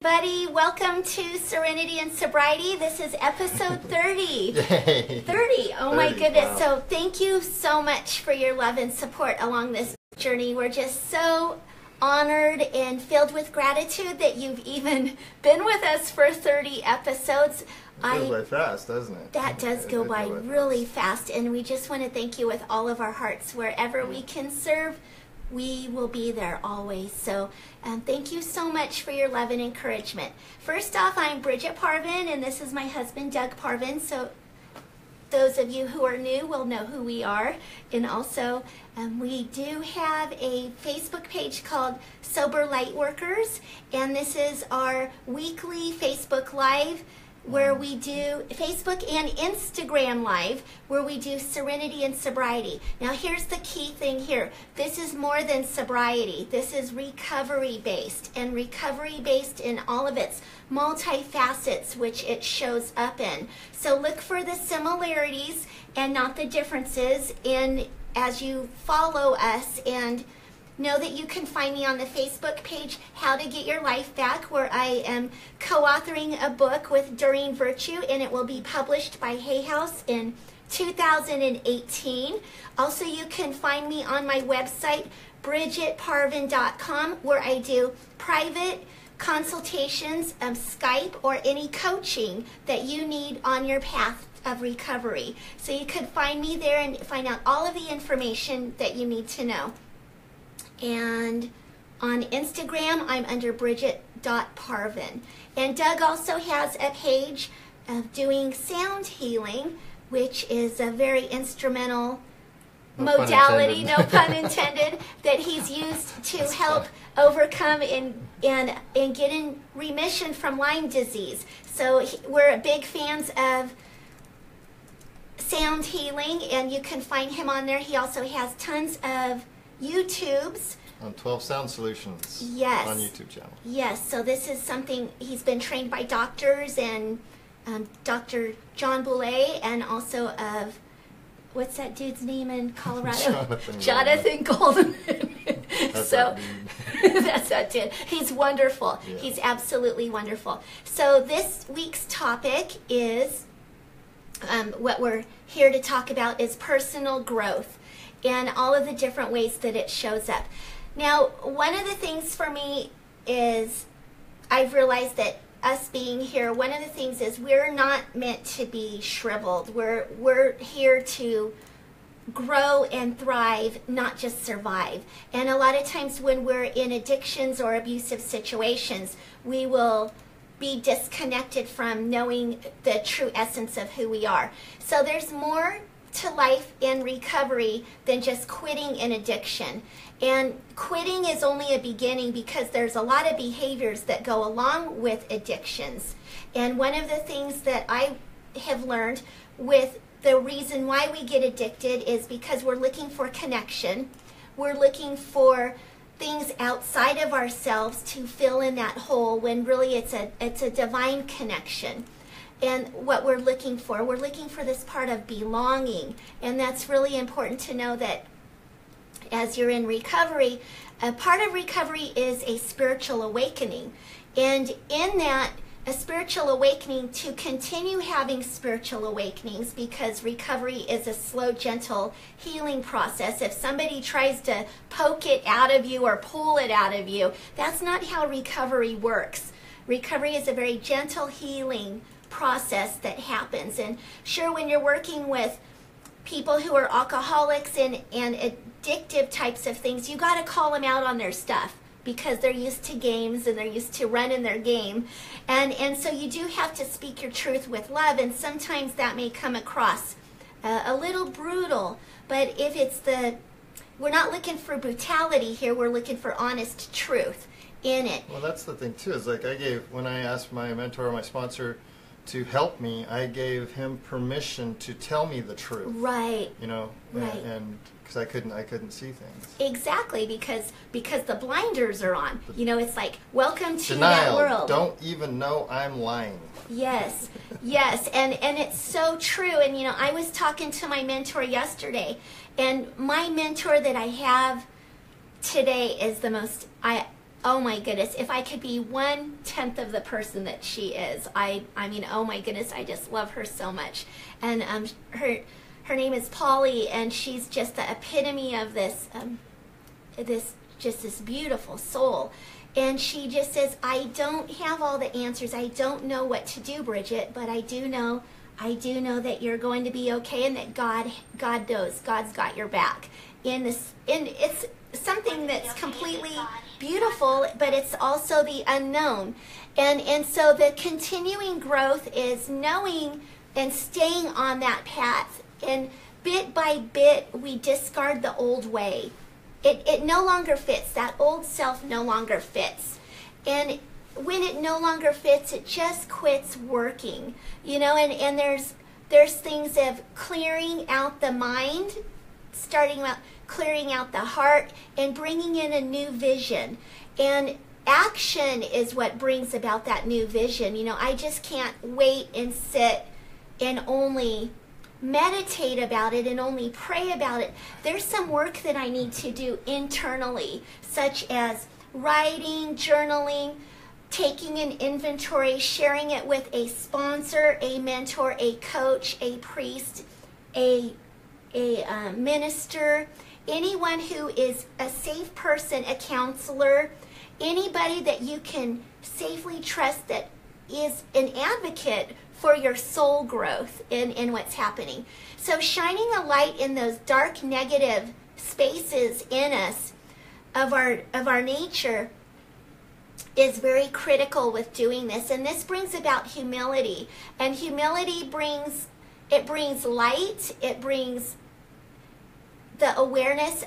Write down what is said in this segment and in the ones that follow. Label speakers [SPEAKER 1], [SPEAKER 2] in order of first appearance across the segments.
[SPEAKER 1] Buddy, welcome to Serenity and Sobriety. This is episode 30.
[SPEAKER 2] Yay.
[SPEAKER 1] 30. Oh my goodness.
[SPEAKER 2] Wow.
[SPEAKER 1] So thank you so much for your love and support along this journey. We're just so honored and filled with gratitude that you've even been with us for 30 episodes.
[SPEAKER 2] It goes by fast, doesn't it?
[SPEAKER 1] That does go by really fast, and we just want to thank you with all of our hearts. Wherever we can serve, we will be there always. So thank you so much for your love and encouragement. First off, I'm Bridget Parvin, and this is my husband, Doug Parvin. So those of you who are new will know who we are. And also, we do have a Facebook page called Sober Lightworkers, and this is our weekly Facebook Live where we do Facebook and Instagram Live, where we do Serenity and Sobriety. Now here's the key thing here. This is more than sobriety. This is recovery-based, and recovery-based in all of its multifacets, which it shows up in. So look for the similarities and not the differences in as you follow us, and know that you can find me on the Facebook page, How to Get Your Life Back, where I am co-authoring a book with Doreen Virtue, and it will be published by Hay House in 2018. Also, you can find me on my website, bridgetparvin.com, where I do private consultations, Skype, or any coaching that you need on your path of recovery. So you could find me there and find out all of the information that you need to know. And on Instagram, I'm under bridget.parvin. And Doug also has a page of doing sound healing, which is a very instrumental modality, no pun intended, that he's used to help overcome and get in remission from Lyme disease. So we're big fans of sound healing, and you can find him on there. He also has tons of YouTubes
[SPEAKER 2] on 12 Sound Solutions.
[SPEAKER 1] Yes.
[SPEAKER 2] On YouTube channel.
[SPEAKER 1] Yes, so this is something he's been trained by doctors, and Dr. John Boulay, and also of what's that dude's name in Colorado? Jonathan Goldman.
[SPEAKER 2] That's
[SPEAKER 1] so that's that dude. He's wonderful. Yeah. He's absolutely wonderful. So this week's topic is what we're here to talk about is personal growth and all of the different ways that it shows up. Now, one of the things for me is I've realized that us being here, one of the things is we're not meant to be shriveled. We're here to grow and thrive, not just survive. And a lot of times when we're in addictions or abusive situations, we will be disconnected from knowing the true essence of who we are. So there's more to life in recovery than just quitting an addiction. And quitting is only a beginning, because there's a lot of behaviors that go along with addictions. And one of the things that I have learned with the reason why we get addicted is because we're looking for connection. We're looking for things outside of ourselves to fill in that hole, when really it's a divine connection. And what we're looking for this part of belonging. And that's really important to know, that as you're in recovery, a part of recovery is a spiritual awakening. And in that, a spiritual awakening, to continue having spiritual awakenings, because recovery is a slow, gentle healing process. If somebody tries to poke it out of you or pull it out of you, that's not how recovery works. Recovery is a very gentle healing process that happens. And sure, when you're working with people who are alcoholics and addictive types of things, you got to call them out on their stuff, because they're used to games and they're used to running their game. And so you do have to speak your truth with love, and sometimes that may come across a little brutal. But if it's we're not looking for brutality here, we're looking for honest truth in it.
[SPEAKER 2] Well, that's the thing too, is like when I asked my mentor, my sponsor, to help me, I gave him permission to tell me the truth.
[SPEAKER 1] Right.
[SPEAKER 2] You know,
[SPEAKER 1] right.
[SPEAKER 2] And because I couldn't see things.
[SPEAKER 1] Exactly, because the blinders are on. You know, it's like, welcome to
[SPEAKER 2] denial.
[SPEAKER 1] That world.
[SPEAKER 2] Don't even know I'm lying.
[SPEAKER 1] Yes, yes, and it's so true. And you know, I was talking to my mentor yesterday, and my mentor that I have today is the most oh my goodness, if I could be 1/10 of the person that she is, I mean, oh my goodness, I just love her so much. And her name is Polly, and she's just the epitome of this this beautiful soul. And she just says, I don't have all the answers. I don't know what to do, Bridget, but I do know that you're going to be okay, and that God knows. God's got your back. And it's something that's completely beautiful, but it's also the unknown. And so the continuing growth is knowing and staying on that path. And bit by bit, we discard the old way. It no longer fits. That old self no longer fits. And when it no longer fits, it just quits working. You know, and there's things of clearing out the mind, starting out clearing out the heart, and bringing in a new vision. And action is what brings about that new vision. You know, I just can't wait and sit and only meditate about it and only pray about it. There's some work that I need to do internally, such as writing, journaling, taking an inventory, sharing it with a sponsor, a mentor, a coach, a priest, a minister, anyone who is a safe person, a counselor, anybody that you can safely trust that is an advocate for your soul growth in what's happening. So shining a light in those dark negative spaces in us of our nature is very critical with doing this. And this brings about humility. And humility brings light, it brings the awareness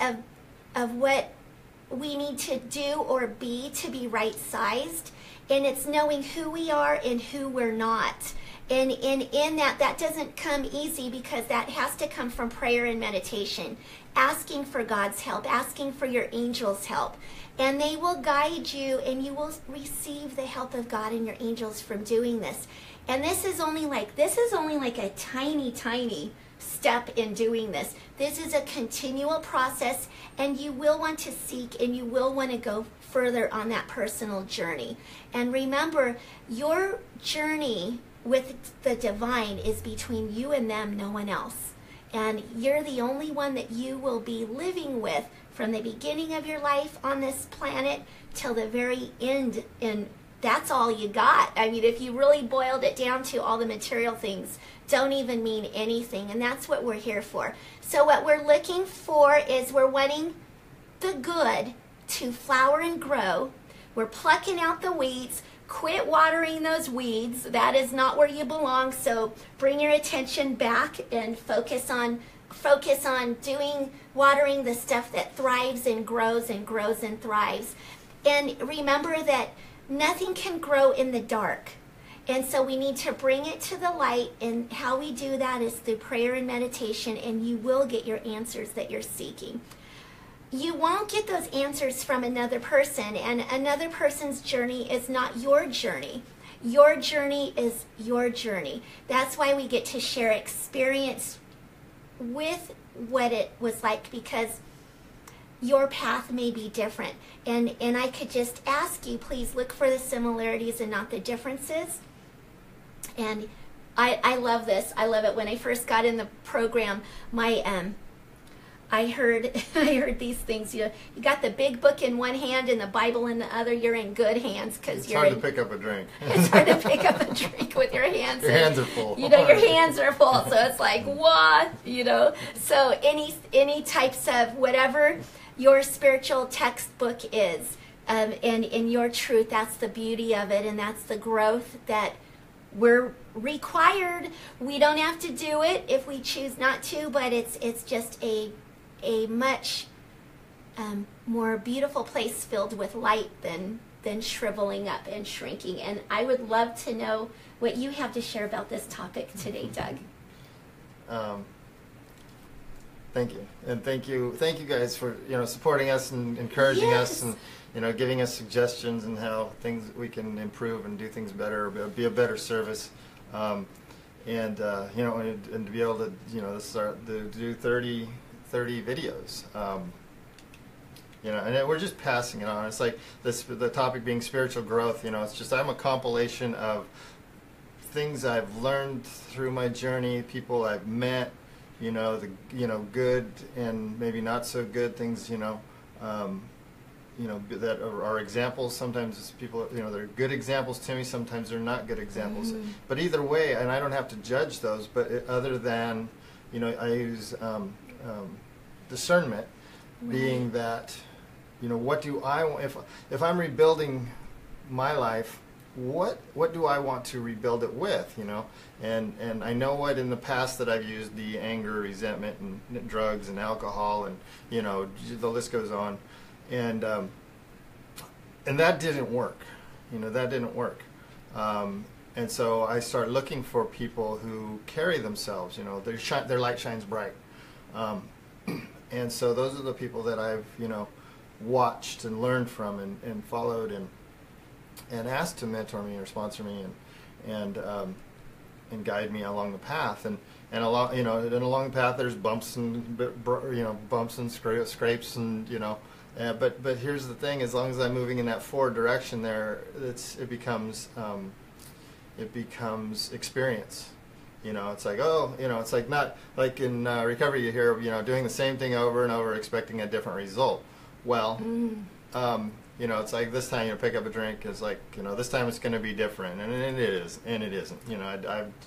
[SPEAKER 1] of what we need to do or be to be right-sized. And it's knowing who we are and who we're not. And in that doesn't come easy, because that has to come from prayer and meditation, asking for God's help, asking for your angels' help. And they will guide you, and you will receive the help of God and your angels from doing this. And this is only like a tiny, tiny step in doing this. This is a continual process, and you will want to seek, and you will want to go further on that personal journey. And remember, your journey with the divine is between you and them, no one else. And you're the only one that you will be living with from the beginning of your life on this planet till the very end. And that's all you got. I mean, if you really boiled it down to, all the material things don't even mean anything. And that's what we're here for. So what we're looking for is, we're wanting the good to flower and grow. We're plucking out the weeds. Quit watering those weeds. That is not where you belong. So bring your attention back and focus on watering the stuff that thrives and grows and grows and thrives. And remember that nothing can grow in the dark. And so we need to bring it to the light, and how we do that is through prayer and meditation, and you will get your answers that you're seeking. You won't get those answers from another person, and another person's journey is not your journey. Your journey is your journey. That's why we get to share experience with what it was like, because your path may be different. And I could just ask you, please look for the similarities and not the differences. And I love this. I love it. When I first got in the program, I heard these things. You got the big book in one hand and the Bible in the other. You're in good hands, because
[SPEAKER 2] it's hard to pick up a drink.
[SPEAKER 1] It's hard to pick up a drink with your hands.
[SPEAKER 2] Your hands are full.
[SPEAKER 1] You know, your hands are full. So it's like, what? You know. So any types of whatever your spiritual textbook is, and in your truth, that's the beauty of it, and that's the growth that we're required. We don't have to do it if we choose not to, but it's just a much more beautiful place filled with light than shriveling up and shrinking. And I would love to know what you have to share about this topic today, Doug.
[SPEAKER 2] Thank you, and thank you guys for supporting us and encouraging us, and giving us suggestions and how things we can improve and do things better, or be a better service, and to be able to start to do 30 videos. and we're just passing it on. It's like the topic being spiritual growth. It's just I'm a compilation of things I've learned through my journey, people I've met, the good and maybe not so good things, that are examples. Sometimes it's people, they're good examples to me. Sometimes they're not good examples. But either way, and I don't have to judge those. But other than, I use discernment, being that, what do I want? If I'm rebuilding my life, what do I want to rebuild it with? And I know what in the past that I've used the anger, resentment, and drugs and alcohol, and the list goes on. And that didn't work. That didn't work. And so I started looking for people who carry themselves. Their light shines bright. And so those are the people that I've watched and learned from and followed and asked to mentor me or sponsor me and guide me along the path. And along along the path there's bumps and scrapes and but here's the thing: as long as I'm moving in that forward direction, there it becomes experience. It's like it's like not like in recovery you hear doing the same thing over and over expecting a different result. Well, it's like this time you pick up a drink. It's like this time it's going to be different, and it is, and it isn't.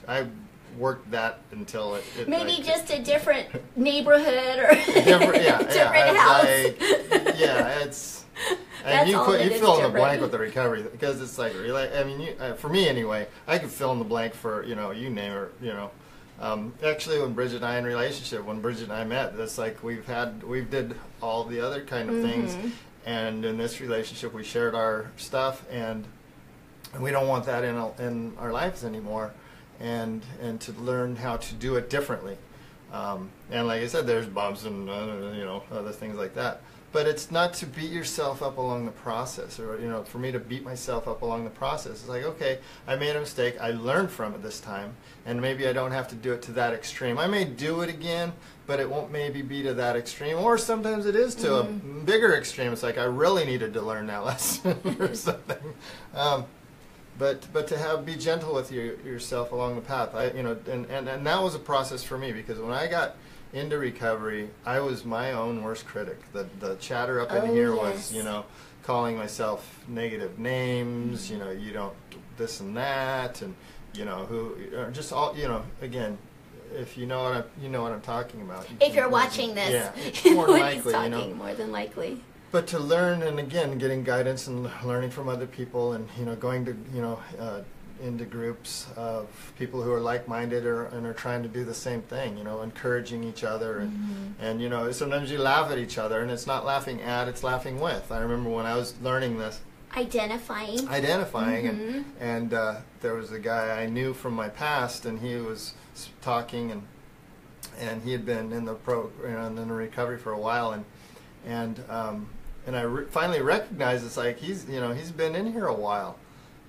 [SPEAKER 2] I've worked that until it
[SPEAKER 1] maybe
[SPEAKER 2] like,
[SPEAKER 1] just a different neighborhood or different house.
[SPEAKER 2] It's and you fill in the blank with the recovery because it's like really. I mean, for me anyway, I could fill in the blank for you name it. Actually, when Bridget and I in relationship, when Bridget and I met, it's like we did all the other kind of things, and in this relationship we shared our stuff, and we don't want that in our lives anymore. And to learn how to do it differently, and like I said, there's bumps and other things like that. But it's not to beat yourself up along the process, or for me to beat myself up along the process. It's like, okay, I made a mistake. I learned from it this time, and maybe I don't have to do it to that extreme. I may do it again, but it won't maybe be to that extreme. Or sometimes it is to a bigger extreme. It's like I really needed to learn that lesson or something. But to be gentle with yourself along the path, and that was a process for me, because when I got into recovery, I was my own worst critic. The chatter up in here was, calling myself negative names, you don't this and that, and just all, again, if you know what I'm talking about.
[SPEAKER 1] If you're watching this,
[SPEAKER 2] more likely,
[SPEAKER 1] more than likely.
[SPEAKER 2] But to learn, and again, getting guidance and learning from other people, and going to into groups of people who are like-minded and are trying to do the same thing, encouraging each other, and sometimes you laugh at each other, and it's not laughing at, it's laughing with. I remember when I was learning this, identifying, and there was a guy I knew from my past, and he was talking, and he had been in the in the recovery for a while, and I finally recognized it's like he's been in here a while,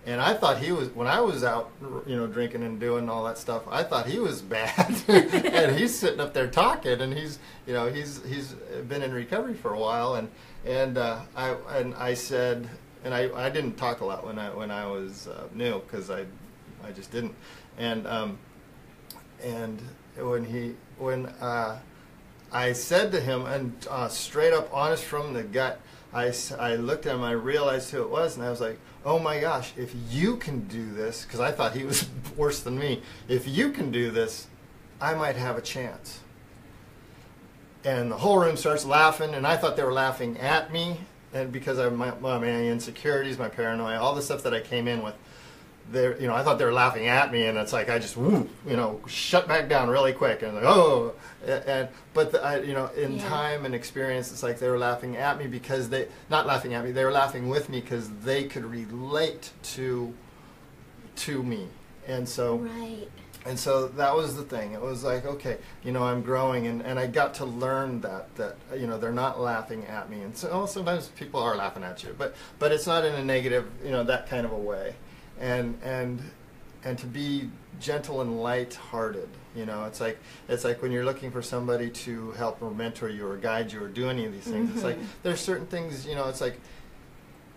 [SPEAKER 2] and I thought he was, when I was out drinking and doing all that stuff, I thought he was bad, and he's sitting up there talking, and he's been in recovery for a while, and I said, and I didn't talk a lot when I was new, because I just didn't, and when I said to him, and straight up honest from the gut, I looked at him, I realized who it was, and I was like, oh my gosh, if you can do this, because I thought he was worse than me, if you can do this, I might have a chance. And the whole room starts laughing, and I thought they were laughing at me, and because of my insecurities, my paranoia, all the stuff that I came in with. I thought they were laughing at me, and it's like I just shut back down really quick, and in time and experience, it's like they were laughing at me because they were laughing with me because they could relate to me, and so that was the thing. It was like, okay, I'm growing, and I got to learn that they're not laughing at me, and so sometimes people are laughing at you, but it's not in a negative, that kind of a way. And to be gentle and light-hearted. You know, it's like when you're looking for somebody to help or mentor you or guide you or do any of these things. It's like there's certain things. You know, it's like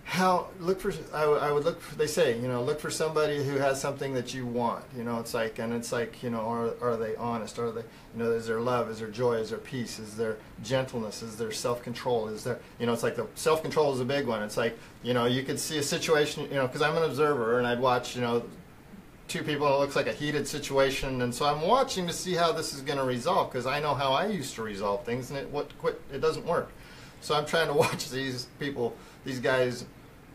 [SPEAKER 2] how look for. I would look. They say, you know, look for somebody who has something that you want. You know, it's like, and it's like, you know, are they honest? Are they, you know, is there love? Is there joy? Is there peace? Is there gentleness? Is there self-control? Is there, you know, it's like the self-control is a big one. It's like, you know, you could see a situation, you know, because I'm an observer and I'd watch, you know, two people and it looks like a heated situation, and so I'm watching to see how this is going to resolve, because I know how I used to resolve things, and it doesn't work. So I'm trying to watch these people, these guys,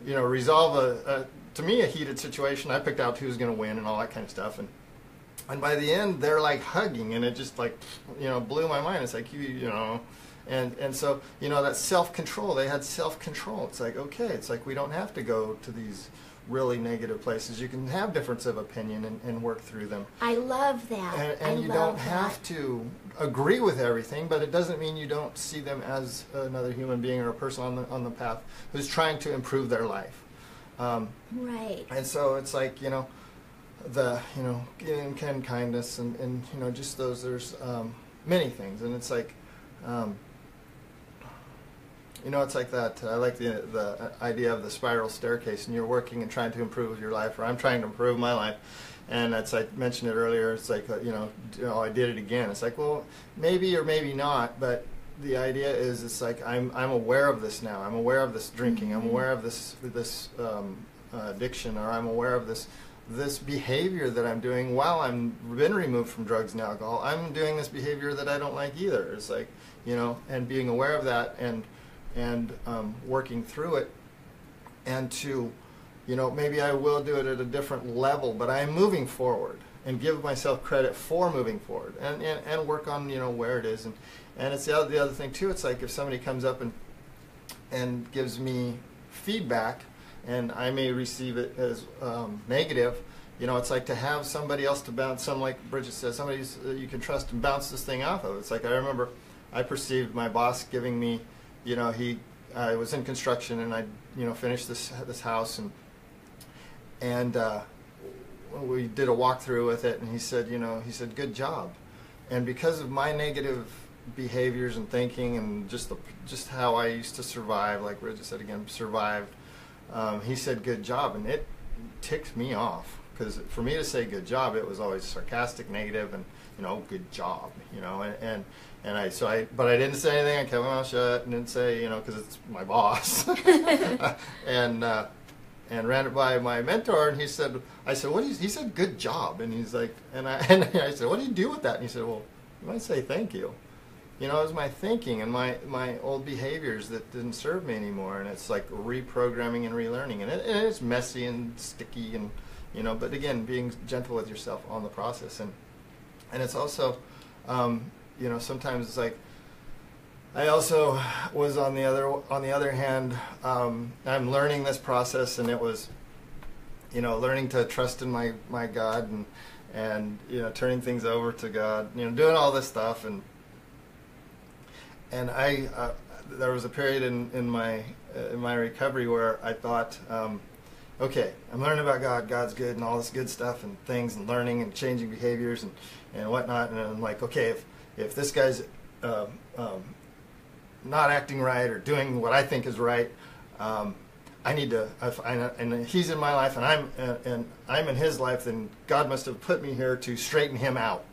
[SPEAKER 2] you know, resolve to me, a heated situation. I picked out who's going to win and all that kind of stuff, and by the end they're like hugging, and it just like, you know, blew my mind. It's like, you know, and so, you know, that self-control, they had self-control. It's like, okay, it's like we don't have to go to these really negative places. You can have difference of opinion and work through them.
[SPEAKER 1] I love that.
[SPEAKER 2] And you don't have to agree with everything, but it doesn't mean you don't see them as another human being or a person on the path who's trying to improve their life.
[SPEAKER 1] Right.
[SPEAKER 2] And so it's like, you know, giving kindness and you know, just those, there's many things, and it's like, you know, it's like that. I like the idea of the spiral staircase, and you're working and trying to improve your life, or I'm trying to improve my life. And that's, I mentioned it earlier, it's like, you know, I did it again. It's like, well, maybe or maybe not, but the idea is, it's like I'm aware of this now. I'm aware of this drinking. I'm aware of this addiction, or I'm aware of this behavior that I'm doing while I'm been removed from drugs and alcohol. I'm doing this behavior that I don't like either. It's like, you know, and being aware of that and working through it, and to, you know, maybe I will do it at a different level, but I'm moving forward, and give myself credit for moving forward, and work on, you know, where it is, and it's the other thing too. It's like if somebody comes up and gives me feedback, and I may receive it as negative, you know, it's like to have somebody else to bounce, some, like Bridget says, somebody you can trust and bounce this thing off of. It's like, I remember I perceived my boss giving me, you know, I was in construction, and I, you know, finished this house, and we did a walkthrough with it, and he said, you know, good job. And because of my negative behaviors and thinking, and just how I used to survive, like Bridget said again, survived, he said good job, and it ticked me off, because for me to say good job, it was always sarcastic, negative, and, you know, good job, you know, but I didn't say anything. I kept my mouth shut and didn't say, you know, because it's my boss. and ran it by my mentor, and I said, he said, good job, and he's like, and I said, what do you do with that? And he said, well, you might say thank you. You know, it was my thinking and my old behaviors that didn't serve me anymore, and it's like reprogramming and relearning, and it's messy and sticky, and, you know, but again, being gentle with yourself on the process, and it's also, you know, sometimes it's like, I also was on the other hand, I'm learning this process, and it was, you know, learning to trust in my God, and you know, turning things over to God, you know, doing all this stuff, and I there was a period in my recovery where I thought, okay, I'm learning about God, God's good, and all this good stuff, and things, and learning, and changing behaviors, and whatnot, and I'm like, okay, if this guy's not acting right or doing what I think is right, I need to. And he's in my life, and I'm in his life. Then God must have put me here to straighten him out.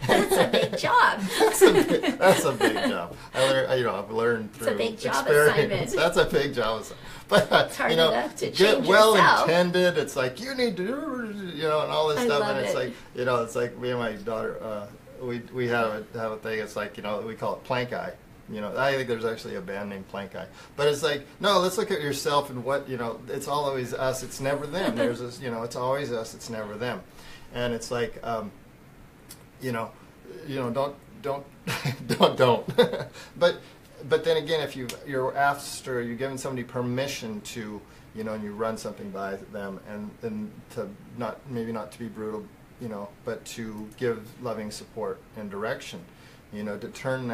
[SPEAKER 1] That's a big job.
[SPEAKER 2] That's a big job. I've learned through experience. That's a big job. But
[SPEAKER 1] it's hard enough to change
[SPEAKER 2] well
[SPEAKER 1] yourself.
[SPEAKER 2] Intended. It's like you need to, you know, and all this stuff. And it's like, you know, it's like me and my daughter. We have a thing. It's like, you know, we call it plank eye. You know, I think there's actually a band named Plank Eye. But it's like, no, let's look at yourself and what, you know, it's always us, it's never them. There's this, you know, it's always us, it's never them. And it's like, you know, don't. But then again, if you're asked or you're giving somebody permission to, you know, and you run something by them, and to maybe not to be brutal, you know, but to give loving support and direction, you know, to turn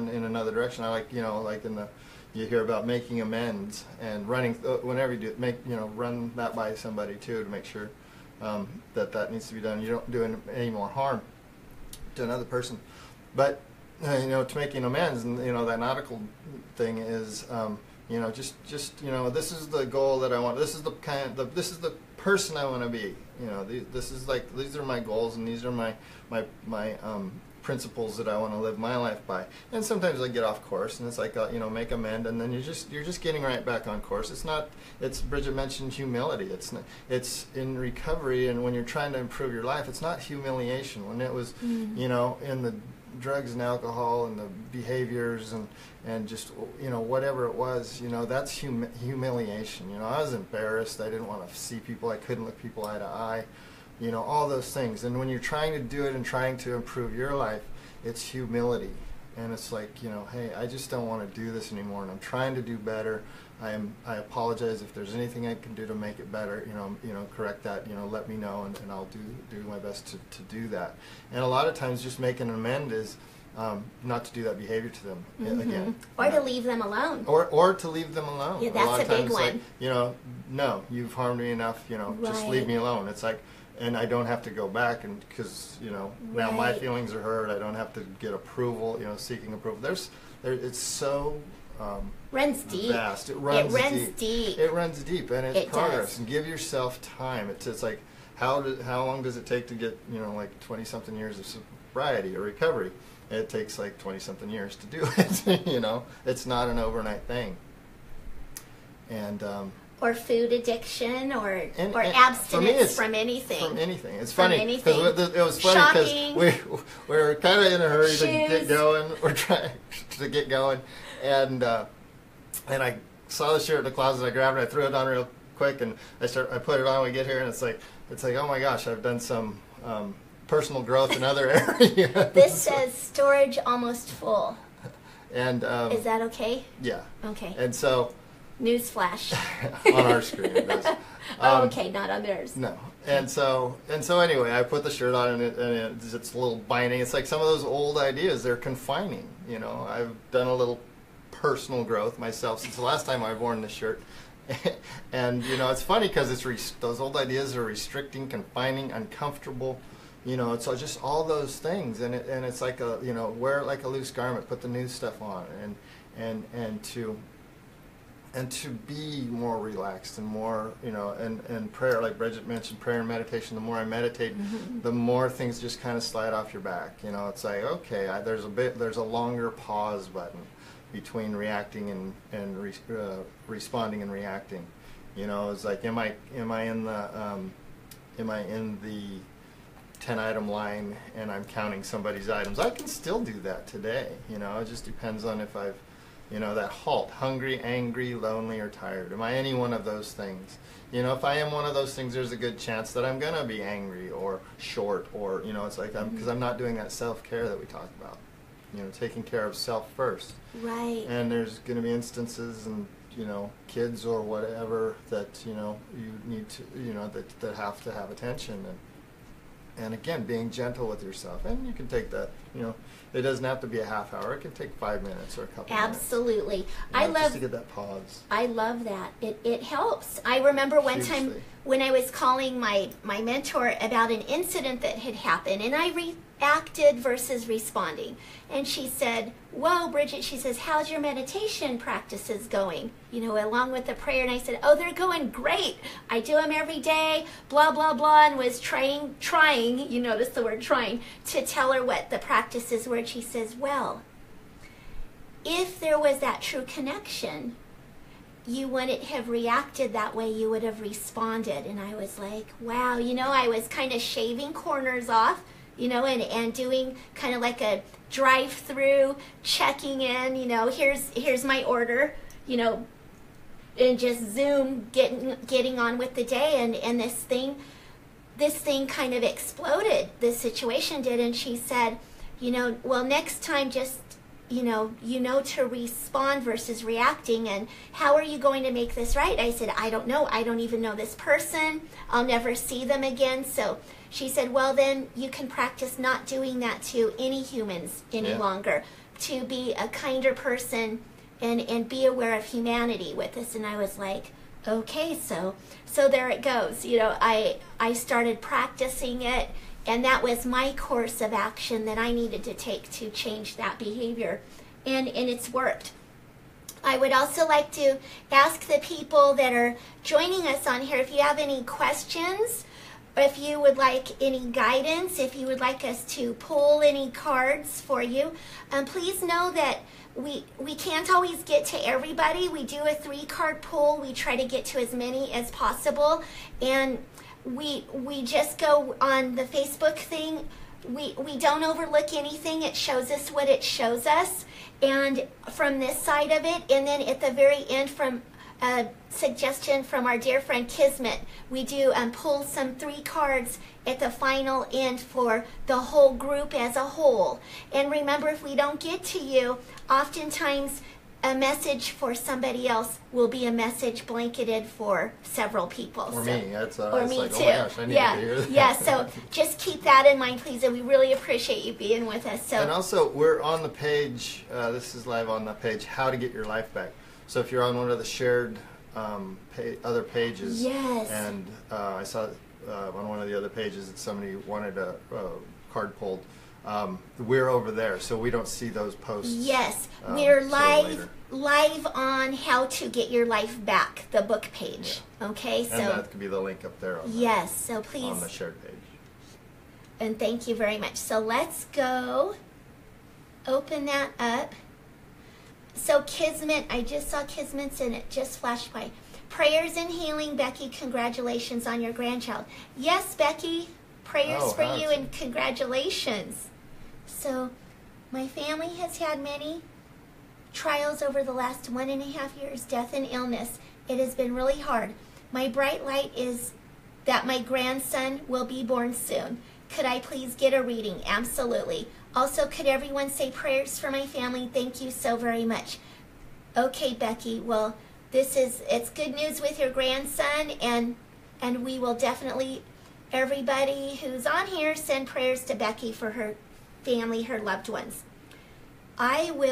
[SPEAKER 2] in another direction. I like, you know, like in the, you hear about making amends and running, whenever you do, run that by somebody too to make sure that needs to be done. You don't do any more harm to another person. But, to making amends, and, that nautical thing is, this is the goal that I want. This is this is the person I want to be. These are my goals, and these are my principles that I want to live my life by. And sometimes I get off course, and it's like, make amend, and then you're just getting right back on course. It's Bridget mentioned humility. It's in recovery, and when you're trying to improve your life, it's not humiliation. When it was, in the drugs and alcohol and the behaviors and just, whatever it was, that's humiliation. I was embarrassed. I didn't want to see people. I couldn't look people eye to eye. All those things. And when you're trying to do it and trying to improve your life, it's humility. And it's like, hey, I just don't want to do this anymore, and I'm trying to do better. I apologize if there's anything I can do to make it better, correct that, let me know, and I'll do my best to do that. And a lot of times just making an amend is not to do that behavior to them again.
[SPEAKER 1] Or to leave them alone.
[SPEAKER 2] Or to leave them alone.
[SPEAKER 1] Yeah, that's a big one.
[SPEAKER 2] Like, no, you've harmed me enough, just leave me alone. It's like, and I don't have to go back, and because now my feelings are hurt. I don't have to get approval, seeking approval. It's so
[SPEAKER 1] runs deep.
[SPEAKER 2] Vast. It runs deep. It runs deep, and it's progress. Does. And give yourself time. It's like how long does it take to get 20-something years of sobriety or recovery? It takes like 20-something years to do it. It's not an overnight thing. And
[SPEAKER 1] or food addiction, or abstinence from anything.
[SPEAKER 2] From anything. It's funny because it was funny because we're kind of in a hurry to get going. We're trying to get going, and I saw the shirt in the closet. I grabbed it. I threw it on real quick, and I put it on. We get here, and it's like oh my gosh, I've done some personal growth in other areas.
[SPEAKER 1] This says storage almost full.
[SPEAKER 2] And
[SPEAKER 1] is that okay?
[SPEAKER 2] Yeah.
[SPEAKER 1] Okay.
[SPEAKER 2] And so.
[SPEAKER 1] Newsflash.
[SPEAKER 2] On our screen it does.
[SPEAKER 1] Okay, not on theirs.
[SPEAKER 2] No. And so anyway, I put the shirt on, and it's a little binding. It's like some of those old ideas, they're confining. I've done a little personal growth myself since the last time I've worn this shirt. And, it's funny because those old ideas are restricting, confining, uncomfortable. It's just all those things. And it's like wear it like a loose garment, put the new stuff on, and to be more relaxed and more, and prayer, like Bridget mentioned, prayer and meditation. The more I meditate, the more things just kind of slide off your back. It's like, okay, there's a longer pause button between reacting and responding and reacting. It's like, am I in the 10-item line and I'm counting somebody's items? I can still do that today. It just depends on if I've that halt, hungry, angry, lonely, or tired. Am I any one of those things? If I am one of those things, there's a good chance that I'm going to be angry or short, or, it's like, because I'm not doing that self-care that we talk about. Taking care of self first. Right. And there's going to be instances and, kids or whatever that, you need to, that have to have attention. And again, being gentle with yourself. And you can take that, it doesn't have to be a half hour. It can take 5 minutes or a couple
[SPEAKER 1] Absolutely.
[SPEAKER 2] minutes.
[SPEAKER 1] I love
[SPEAKER 2] just to get that pause.
[SPEAKER 1] I love that. It helps. I remember one time when I was calling my mentor about an incident that had happened, and I reacted versus responding. And she said, whoa, Bridget, she says, how's your meditation practices going? Along with the prayer. And I said, oh, they're going great. I do them every day, blah, blah, blah, and was trying, you notice the word trying, to tell her what the practices were. And she says, well, if there was that true connection, you wouldn't have reacted that way, you would have responded. And I was like, wow, I was kind of shaving corners off, and doing kind of like a drive-through, checking in, here's my order, and just zoom, getting on with the day. And this thing kind of exploded, this situation did. And she said, well, next time just, to respond versus reacting. And how are you going to make this right? I said, I don't know. I don't even know this person. I'll never see them again. So she said, well, then you can practice not doing that to any humans any longer. To be a kinder person and be aware of humanity with this. And I was like, okay, so there it goes. You know, I started practicing it, and that was my course of action that I needed to take to change that behavior, and it's worked. I would also like to ask the people that are joining us on here, if you have any questions, or if you would like any guidance, if you would like us to pull any cards for you, please know that we can't always get to everybody. We do a 3-card pull. We try to get to as many as possible, and we just go on the Facebook thing. We don't overlook anything. It shows us what it shows us, and from this side of it, and then at the very end, from a suggestion from our dear friend Kismet, we do pull some 3 cards at the final end for the whole group as a whole. And remember, if we don't get to you, oftentimes a message for somebody else will be a message blanketed for several people.
[SPEAKER 2] Or me.
[SPEAKER 1] Or me
[SPEAKER 2] like,
[SPEAKER 1] too.
[SPEAKER 2] Oh my gosh, I need to hear that.
[SPEAKER 1] Yeah, so just keep that in mind, please, and we really appreciate you being with us. So,
[SPEAKER 2] and also, we're on the page, this is live on the page, How to Get Your Life Back. So if you're on one of the shared other pages,
[SPEAKER 1] yes.
[SPEAKER 2] And I saw on one of the other pages that somebody wanted a card pulled, we're over there, so we don't see those posts.
[SPEAKER 1] Yes, we're live on How to Get Your Life Back, the book page. Yeah. Okay,
[SPEAKER 2] so that could be the link up there.
[SPEAKER 1] Yes, so please
[SPEAKER 2] on the shared page.
[SPEAKER 1] And thank you very much. So let's go open that up. So Kismet, I just saw Kismet's and it just flashed by. Prayers and healing, Becky. Congratulations on your grandchild. Yes, Becky. Prayers for you and congratulations. So my family has had many trials over the last 1.5 years, death and illness. It has been really hard. My bright light is that my grandson will be born soon. Could I please get a reading? Absolutely. Also, could everyone say prayers for my family? Thank you so very much. Okay, Becky. Well, it's good news with your grandson, and we will definitely, everybody who's on here, send prayers to Becky for her family, her loved ones. I'm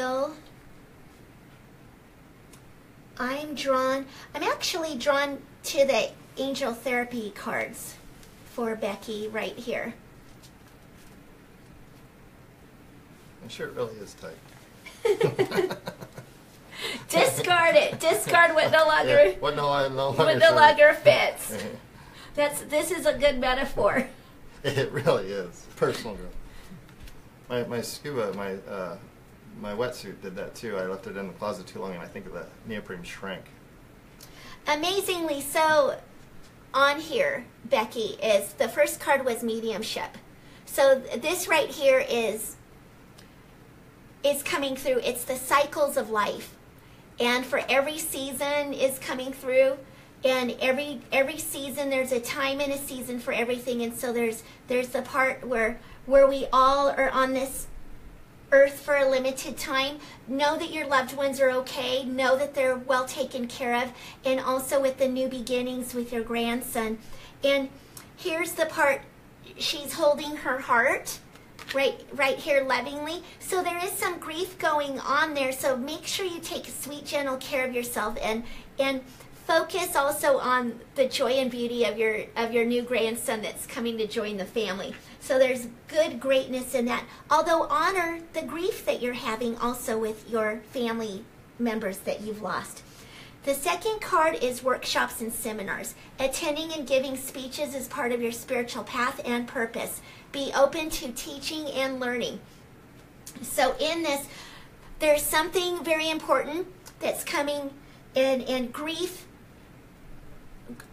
[SPEAKER 1] actually drawn to the angel therapy cards for Becky right here.
[SPEAKER 2] I'm sure it really is tight.
[SPEAKER 1] Discard it. Discard what no longer
[SPEAKER 2] what no
[SPEAKER 1] longer fits. This is a good metaphor.
[SPEAKER 2] It really is. Personal growth. My scuba, my wetsuit did that too. I left it in the closet too long, and I think the neoprene shrank.
[SPEAKER 1] Amazingly so, on here, Becky, is the first card was mediumship. So this right here is coming through. It's the cycles of life, and for every season is coming through, and every season there's a time and a season for everything. And so there's the part where we all are on this earth for a limited time. Know that your loved ones are okay. Know that they're well taken care of, and also with the new beginnings with your grandson. And here's the part, she's holding her heart right here lovingly. So there is some grief going on there, so make sure you take sweet, gentle care of yourself, and focus also on the joy and beauty of your new grandson that's coming to join the family. So there's good greatness in that. Although honor the grief that you're having also with your family members that you've lost. The second card is workshops and seminars. Attending and giving speeches is part of your spiritual path and purpose. Be open to teaching and learning. So in this, there's something very important that's coming in grief.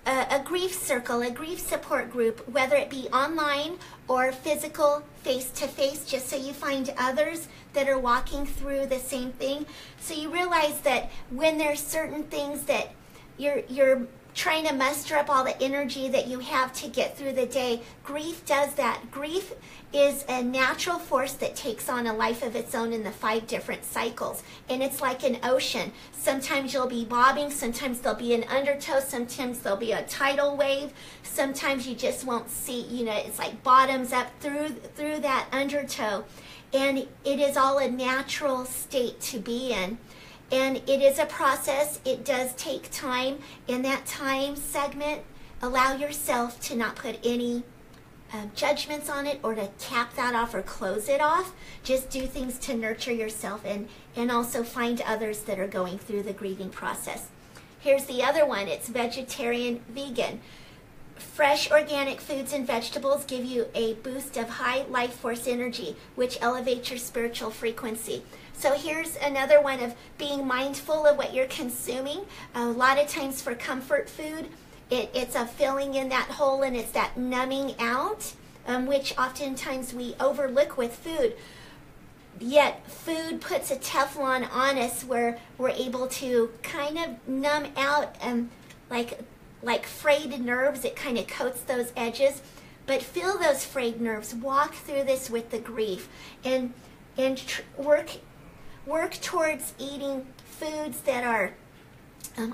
[SPEAKER 1] A grief circle, a grief support group, whether it be online or physical, face-to-face, just so you find others that are walking through the same thing. So you realize that when there's certain things that you're trying to muster up all the energy that you have to get through the day, grief does that. Grief is a natural force that takes on a life of its own in the 5 different cycles. And it's like an ocean. Sometimes you'll be bobbing, sometimes there'll be an undertow, sometimes there'll be a tidal wave, sometimes you just won't see, it's like bottoms up through that undertow. And it is all a natural state to be in. And it is a process. It does take time. In that time segment, allow yourself to not put any judgments on it or to cap that off or close it off. Just do things to nurture yourself and also find others that are going through the grieving process. Here's the other one. It's vegetarian vegan. Fresh organic foods and vegetables give you a boost of high life force energy, which elevates your spiritual frequency. So here's another one of being mindful of what you're consuming. A lot of times for comfort food, it's a filling in that hole, and it's that numbing out, which oftentimes we overlook with food. Yet food puts a Teflon on us where we're able to kind of numb out, like frayed nerves. It kind of coats those edges. But feel those frayed nerves. Walk through this with the grief, and work towards eating foods that are,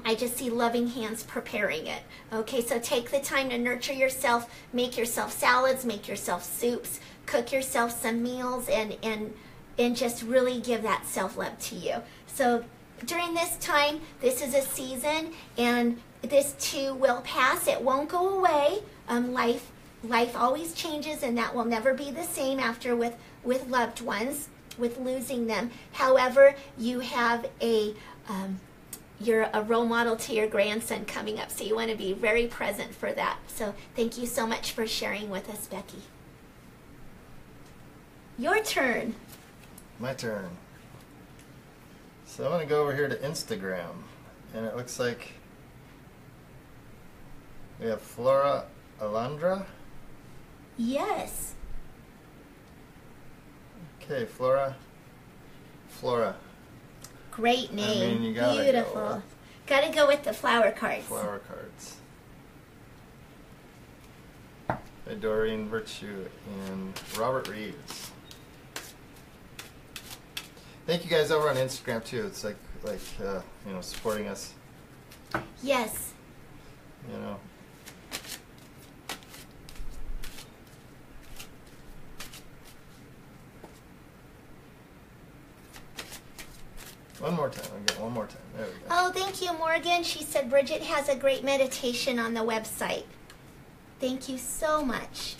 [SPEAKER 1] I just see loving hands preparing it. Okay, so take the time to nurture yourself. Make yourself salads, make yourself soups, cook yourself some meals, and just really give that self-love to you. So during this time, this is a season, and this too will pass. It won't go away. Life always changes, and that will never be the same after with loved ones, with losing them. However, you have you're a role model to your grandson coming up, so you want to be very present for that. So thank you so much for sharing with us, Becky. Your turn.
[SPEAKER 2] My turn. So I'm going to go over here to Instagram, and it looks like we have Flora Alandra.
[SPEAKER 1] Yes.
[SPEAKER 2] Okay, Flora.
[SPEAKER 1] Great name.
[SPEAKER 2] I mean, you gotta
[SPEAKER 1] beautiful. Gotta go with the flower cards.
[SPEAKER 2] Flower cards. By Doreen Virtue and Robert Reeves. Thank you guys over on Instagram too. It's like supporting us.
[SPEAKER 1] Yes.
[SPEAKER 2] You know. One more time. I'll get one more time. There we go.
[SPEAKER 1] Oh, thank you, Morgan. She said Bridget has a great meditation on the website. Thank you so much.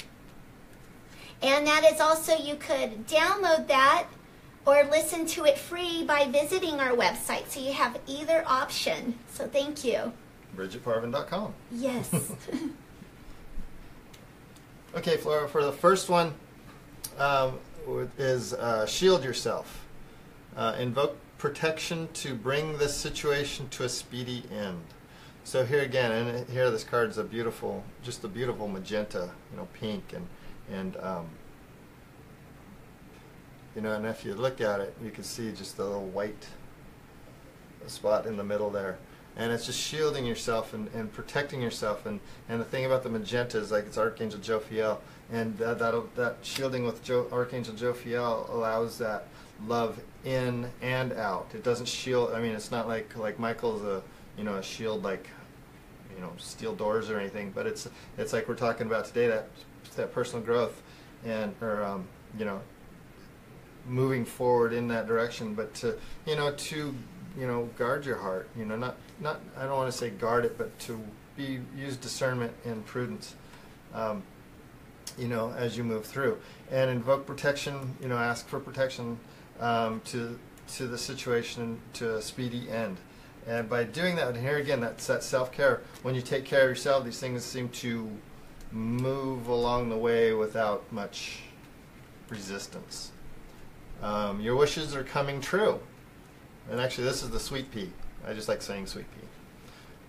[SPEAKER 1] And that is also, you could download that or listen to it free by visiting our website. So you have either option. So thank you.
[SPEAKER 2] BridgetParvin.com.
[SPEAKER 1] Yes.
[SPEAKER 2] Okay, Flora, for the first one is shield yourself. Invoke protection to bring this situation to a speedy end. So here again, and here this card is a beautiful magenta, pink, and and if you look at it, you can see just a little white spot in the middle there, and it's just shielding yourself and protecting yourself. And the thing about the magenta is, like, it's Archangel Jophiel, and that shielding with Archangel Jophiel allows that love in and out. It doesn't shield. I mean, it's not like Michael's a shield, like steel doors or anything. But it's like we're talking about today, that personal growth and moving forward in that direction. But to guard your heart. Not I don't want to say guard it, but to use discernment and prudence. As you move through, and invoke protection. Ask for protection. To the situation, to a speedy end. And by doing that, and here again, that's that self-care. When you take care of yourself, these things seem to move along the way without much resistance. Your wishes are coming true. And actually, this is the sweet pea. I just like saying sweet pea.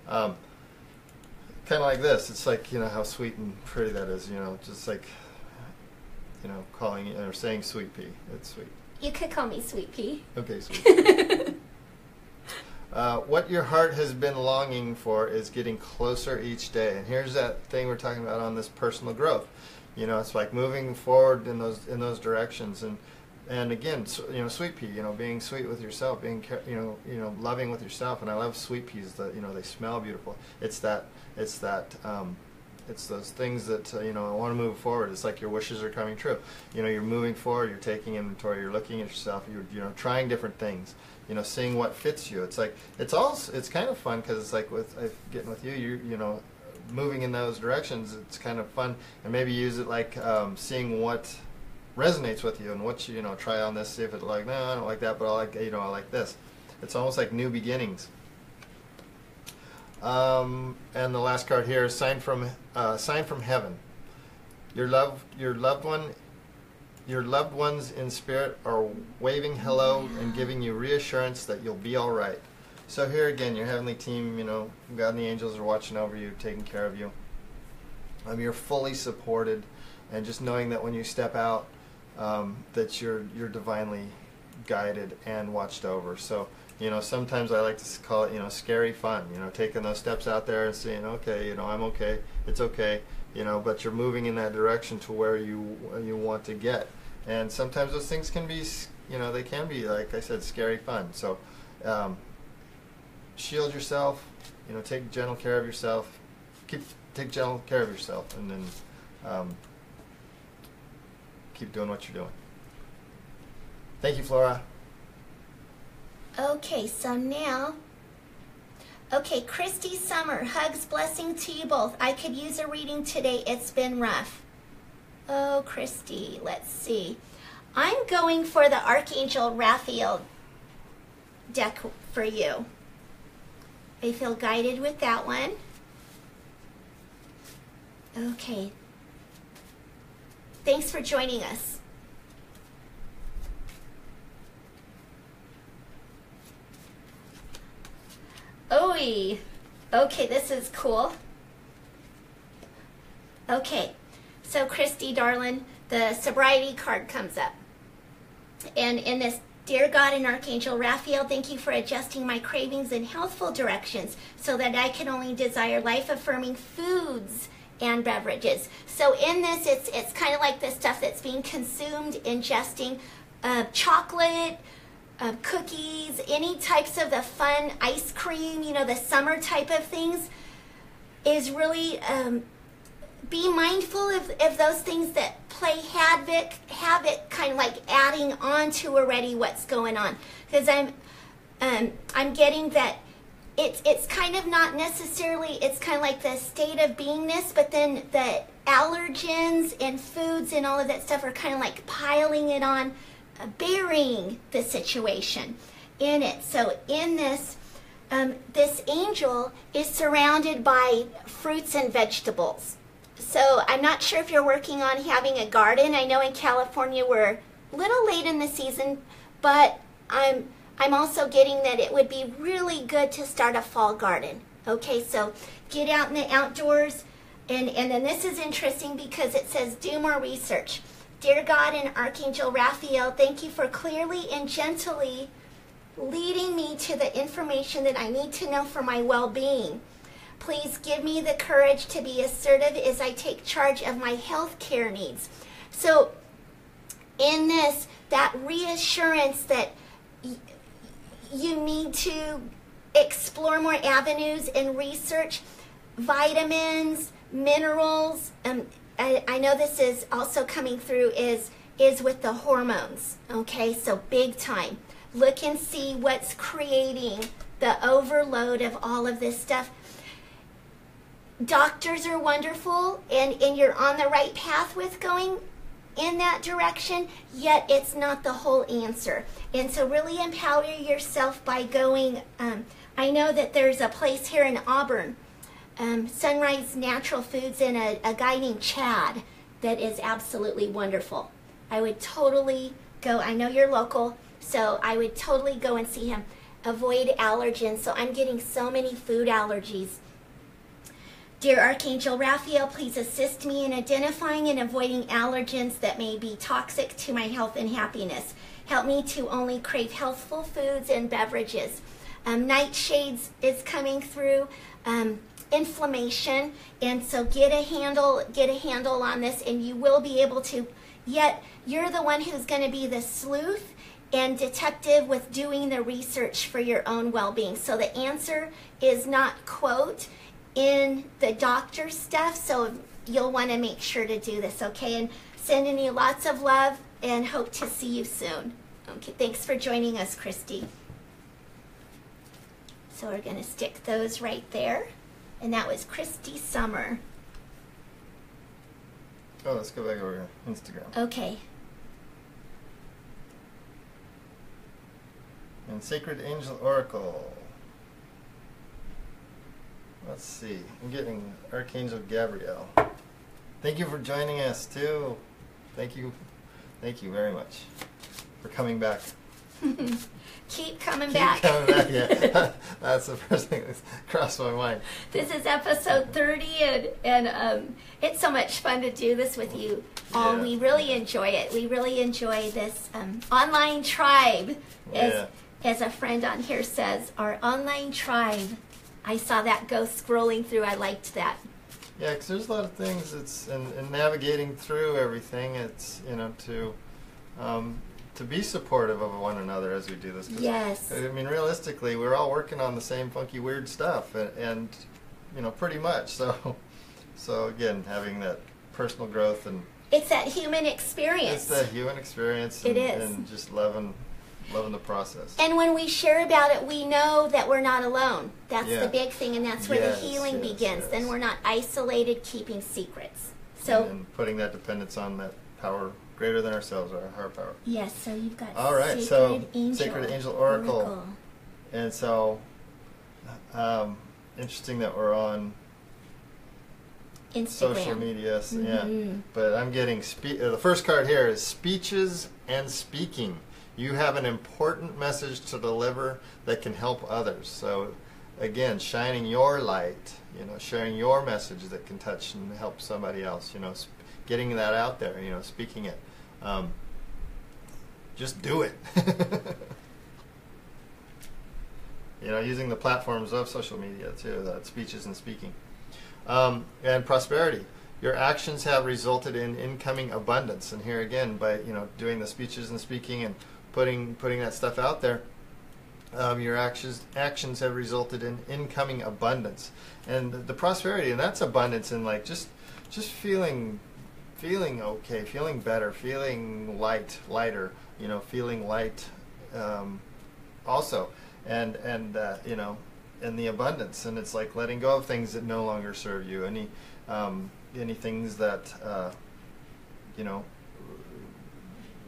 [SPEAKER 2] Kind of like this. It's like, how sweet and pretty that is, just like, calling it or saying sweet pea. It's sweet.
[SPEAKER 1] You could call me Sweet Pea. Okay, Sweet Pea.
[SPEAKER 2] What your heart has been longing for is getting closer each day. And here's that thing we're talking about on this personal growth. It's like moving forward in those directions. And again, sweet pea. Being sweet with yourself, being loving with yourself. And I love sweet peas. They smell beautiful. It's that it's those things that I want to move forward. It's like your wishes are coming true. You're moving forward. You're taking inventory. You're looking at yourself. You're trying different things. Seeing what fits you. It's like it's kind of fun because it's like getting with you. Moving in those directions. It's kind of fun, and maybe use it like seeing what resonates with you and what try on this. See if it's like, no, I don't like that, but I like this. It's almost like new beginnings. And the last card here is sign from heaven. Your loved ones in spirit are waving hello and giving you reassurance that you'll be all right. So here again, your heavenly team, God and the angels are watching over you, taking care of you. You're fully supported, and just knowing that when you step out, that you're divinely guided and watched over. So sometimes I like to call it scary fun. Taking those steps out there and saying, okay, I'm okay, it's okay. But you're moving in that direction to where you want to get. And sometimes those things can be, they can be, like I said, scary fun. So shield yourself, take gentle care of yourself, take gentle care of yourself, and then keep doing what you're doing. Thank you, Flora.
[SPEAKER 1] Okay, so now, Christy Summer, hugs, blessing to you both. I could use a reading today. It's been rough. Oh, Christy, let's see. I'm going for the Archangel Raphael deck for you. I feel guided with that one. Okay. Thanks for joining us. Oy. Okay, this is cool. Okay, so Christy, darling, the Sobriety card comes up. And in this, dear God and Archangel Raphael, thank you for adjusting my cravings in healthful directions so that I can only desire life-affirming foods and beverages. So in this, it's kind of like the stuff that's being consumed, ingesting chocolate, cookies, any types of the fun ice cream, the summer type of things, is really be mindful of those things that play havoc, kind of like adding on to already what's going on. Because I'm getting that it's kind of not necessarily, it's kind of like the state of beingness, but then the allergens and foods and all of that stuff are kind of like piling it on, burying the situation in it. So in this, this angel is surrounded by fruits and vegetables. So I'm not sure if you're working on having a garden. I know in California we're a little late in the season, but I'm also getting that it would be really good to start a fall garden. Okay, so get out in the outdoors. And then this is interesting because it says do more research. Dear God and Archangel Raphael, thank you for clearly and gently leading me to the information that I need to know for my well-being. Please give me the courage to be assertive as I take charge of my health care needs. So in this, that reassurance that you need to explore more avenues and research vitamins, minerals. I know this is also coming through is with the hormones. Okay, so big time. Look and see what's creating the overload of all of this stuff. Doctors are wonderful, and you're on the right path with going in that direction, yet it's not the whole answer. And so really empower yourself by going, I know that there's a place here in Auburn, Sunrise Natural Foods, and a guy named Chad that is absolutely wonderful. I would totally go, I know you're local, so I would totally go and see him. Avoid allergens. So I'm getting so many food allergies. Dear Archangel Raphael, please assist me in identifying and avoiding allergens that may be toxic to my health and happiness. Help me to only crave healthful foods and beverages. Nightshades is coming through. Inflammation, and so get a handle on this, and you will be able to. Yet you're the one who's going to be the sleuth and detective with doing the research for your own well-being. So the answer is not quote, in the doctor stuff, so you'll want to make sure to do this, okay? And sending you lots of love and hope to see you soon. Okay, thanks for joining us, Christy. So we're going to stick those right there. And that was Christy Summer.
[SPEAKER 2] Oh, let's go back over here. Instagram.
[SPEAKER 1] Okay.
[SPEAKER 2] And Sacred Angel Oracle. Let's see. I'm getting Archangel Gabrielle. Thank you for joining us too. Thank you. Thank you very much for coming back.
[SPEAKER 1] Keep coming back.
[SPEAKER 2] Keep coming back, yeah. That's the first thing that crossed my mind.
[SPEAKER 1] This is episode 30, and it's so much fun to do this with you all.
[SPEAKER 2] Yeah.
[SPEAKER 1] We really enjoy it. We really enjoy this online tribe. As a friend on here says, our online tribe. I saw that go scrolling through. I liked that.
[SPEAKER 2] Yeah, because there's a lot of things. It's in navigating through everything. It's to be supportive of one another as we do this.
[SPEAKER 1] Yes.
[SPEAKER 2] I mean, realistically, we're all working on the same funky, weird stuff, and pretty much. So again, having that personal growth and
[SPEAKER 1] it's that human experience.
[SPEAKER 2] It's that human experience.
[SPEAKER 1] It is.
[SPEAKER 2] And just loving the process.
[SPEAKER 1] And when we share about it, we know that we're not alone. That's the big thing, and that's where the healing begins. Yes. Then we're not isolated, keeping secrets. So
[SPEAKER 2] and putting that dependence on that power greater than ourselves, our higher power.
[SPEAKER 1] Yes. So you've got
[SPEAKER 2] all right. Sacred Angel Oracle. And so interesting that we're on
[SPEAKER 1] Instagram.
[SPEAKER 2] Social media. Yeah. But I'm getting the first card here is speeches and speaking. You have an important message to deliver that can help others. So, again, shining your light, sharing your message that can touch and help somebody else, getting that out there, speaking it. Just do it. Using the platforms of social media, too, that speeches and speaking. And prosperity. Your actions have resulted in incoming abundance. And here again, by, doing the speeches and speaking and putting that stuff out there, your actions have resulted in incoming abundance, and the prosperity, and that's abundance in like just feeling okay, feeling better, feeling lighter, feeling light, also, and the abundance, and it's like letting go of things that no longer serve you, any things that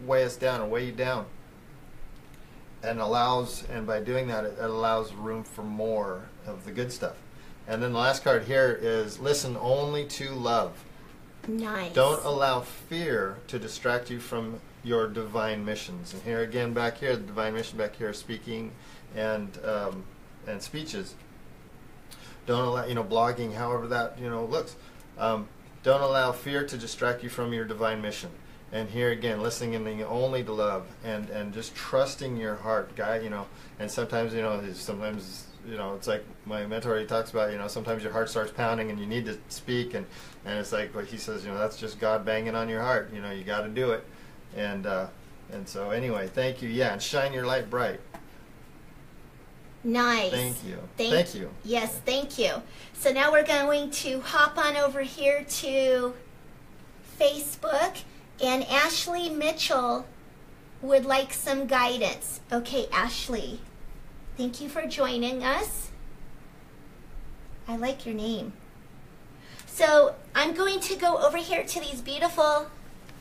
[SPEAKER 2] weigh us down or weigh you down. And by doing that, it allows room for more of the good stuff. And then the last card here is listen only to love.
[SPEAKER 1] Nice.
[SPEAKER 2] Don't allow fear to distract you from your divine missions. And here again, back here, the divine mission back here, speaking and speeches. Don't allow, blogging, however that, looks. Don't allow fear to distract you from your divine mission. And here again, listening only to love, and just trusting your heart, guy. And sometimes, it's like my mentor, he talks about, sometimes your heart starts pounding and you need to speak, and it's like what he says, that's just God banging on your heart. You got to do it. And so anyway, thank you. Yeah, and shine your light bright.
[SPEAKER 1] Nice.
[SPEAKER 2] Thank you. Thank you.
[SPEAKER 1] Yes, thank you. So now we're going to hop on over here to Facebook. And Ashley Mitchell would like some guidance. Okay, Ashley, thank you for joining us. I like your name. So I'm going to go over here to these beautiful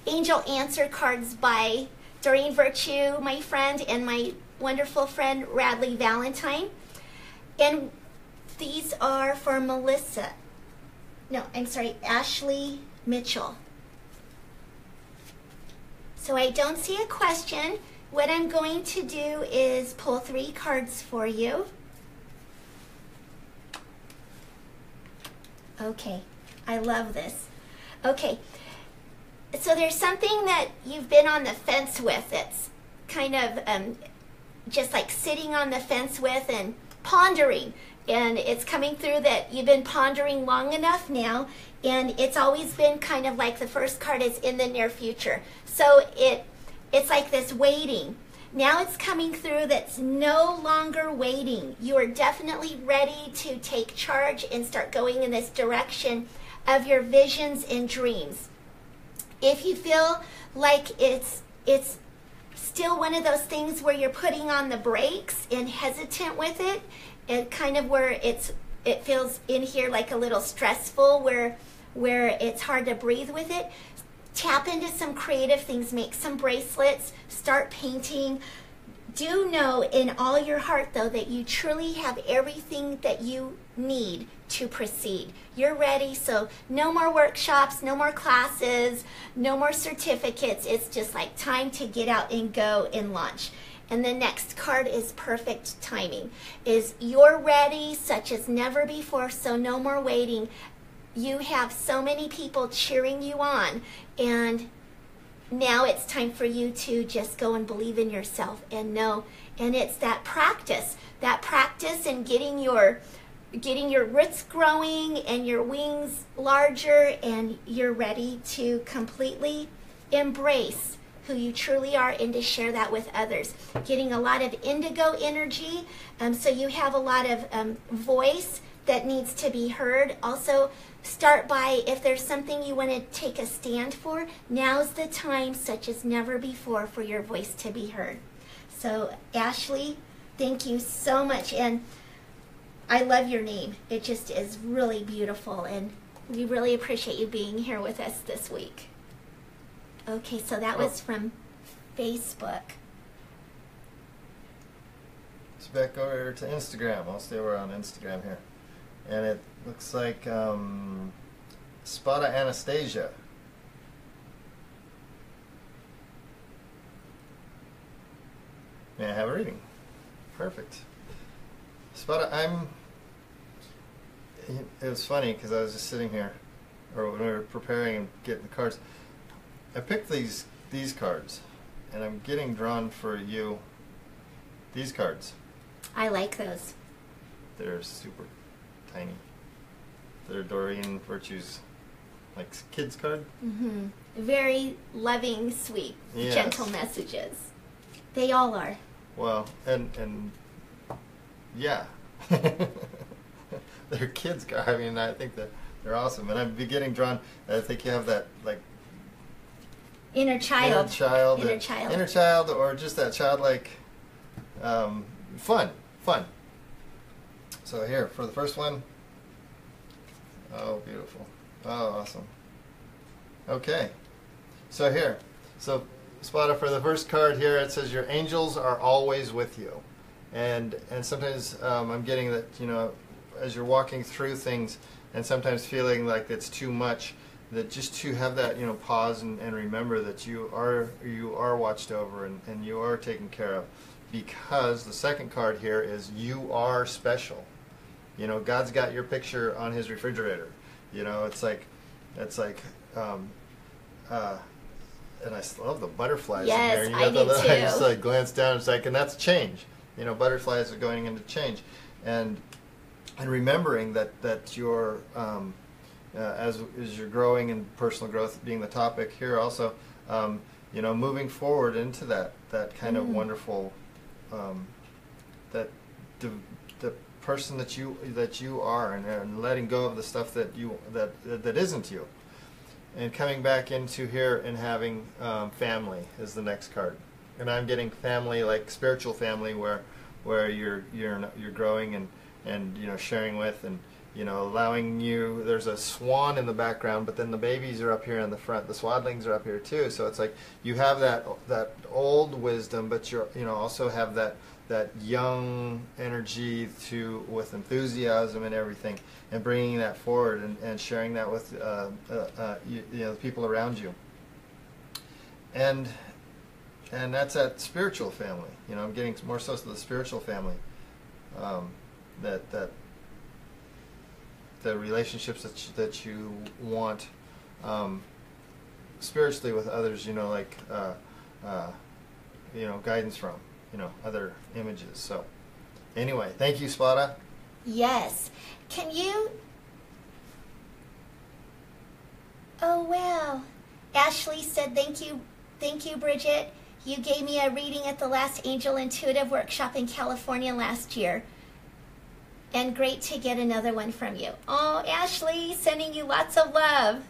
[SPEAKER 1] angel answer cards by Doreen Virtue, my friend, and my wonderful friend Radley Valentine. And these are for Melissa. No, I'm sorry, Ashley Mitchell. So I don't see a question. What I'm going to do is pull 3 cards for you. Okay, I love this. Okay, so there's something that you've been on the fence with. It's kind of just like sitting on the fence with and pondering. And it's coming through that you've been pondering long enough now, and it's always been kind of like the first card is in the near future. So it's like this waiting. Now it's coming through that's no longer waiting. You are definitely ready to take charge and start going in this direction of your visions and dreams. If you feel like it's still one of those things where you're putting on the brakes and hesitant with it, and kind of where it feels in here like a little stressful, where it's hard to breathe with it, tap into some creative things, make some bracelets, start painting. Do know in all your heart, though, that you truly have everything that you need to proceed. You're ready, so no more workshops, no more classes, no more certificates. It's just like time to get out and go and launch. And the next card is perfect timing. Is you're ready such as never before, so no more waiting. You have so many people cheering you on, and now it's time for you to just go and believe in yourself and know. And it's that practice and getting your roots growing and your wings larger, and you're ready to completely embrace who you truly are and to share that with others. Getting a lot of indigo energy, so you have a lot of voice that needs to be heard. Also, start by, if there's something you want to take a stand for, now's the time such as never before for your voice to be heard. So Ashley, thank you so much, and I love your name. It just is really beautiful, and we really appreciate you being here with us this week. Okay, so that was from Facebook.
[SPEAKER 2] Let's back over to Instagram. I'll stay over on Instagram here. And it looks like Spada Anastasia. May I have a reading? Perfect. Spada, it was funny because I was just sitting here, or when we were preparing and getting the cards, I picked these cards, and I'm getting drawn for you these cards.
[SPEAKER 1] I like those.
[SPEAKER 2] They're super tiny. They're Doreen Virtue's, like, kids card.
[SPEAKER 1] Mm-hmm. Very loving, sweet,
[SPEAKER 2] yes.
[SPEAKER 1] Gentle messages. They all are.
[SPEAKER 2] Well, and yeah. They're kids card. I mean, I think that they're awesome. And I'm getting drawn, I think you have that, like,
[SPEAKER 1] Inner child,
[SPEAKER 2] or just that childlike fun. So here, for the first one, oh, beautiful. Oh, awesome. Okay. So here, Spada, for the first card here, it says your angels are always with you. And sometimes I'm getting that, as you're walking through things and sometimes feeling like it's too much, that just to have that, pause and remember that you are watched over and you are taken care of, because the second card here is you are special. God's got your picture on His refrigerator. It's like, and I love the butterflies
[SPEAKER 1] yes,
[SPEAKER 2] in there.
[SPEAKER 1] I do too.
[SPEAKER 2] I just like glance down. It's like, and that's change. Butterflies are going into change, and remembering that you're. As you're growing and personal growth being the topic here also, moving forward into that kind of wonderful, the person that you are, and letting go of the stuff that isn't you, and coming back into here and having family is the next card, and I'm getting family, like spiritual family, where you're growing and sharing with and. Allowing you, there's a swan in the background, but then the babies are up here in the front, the swaddlings are up here too, so it's like you have that old wisdom, but you also have that young energy with enthusiasm and everything, and bringing that forward and sharing that with the people around you, and that's that spiritual family. I'm getting more so to the spiritual family, the relationships that you want spiritually with others, guidance from, other images. So anyway, thank you, Spada.
[SPEAKER 1] Yes. Can you... Oh, wow. Ashley said, thank you, Bridget. You gave me a reading at the last Angel Intuitive Workshop in California last year. And great to get another one from you. Oh, Ashley, sending you lots of love.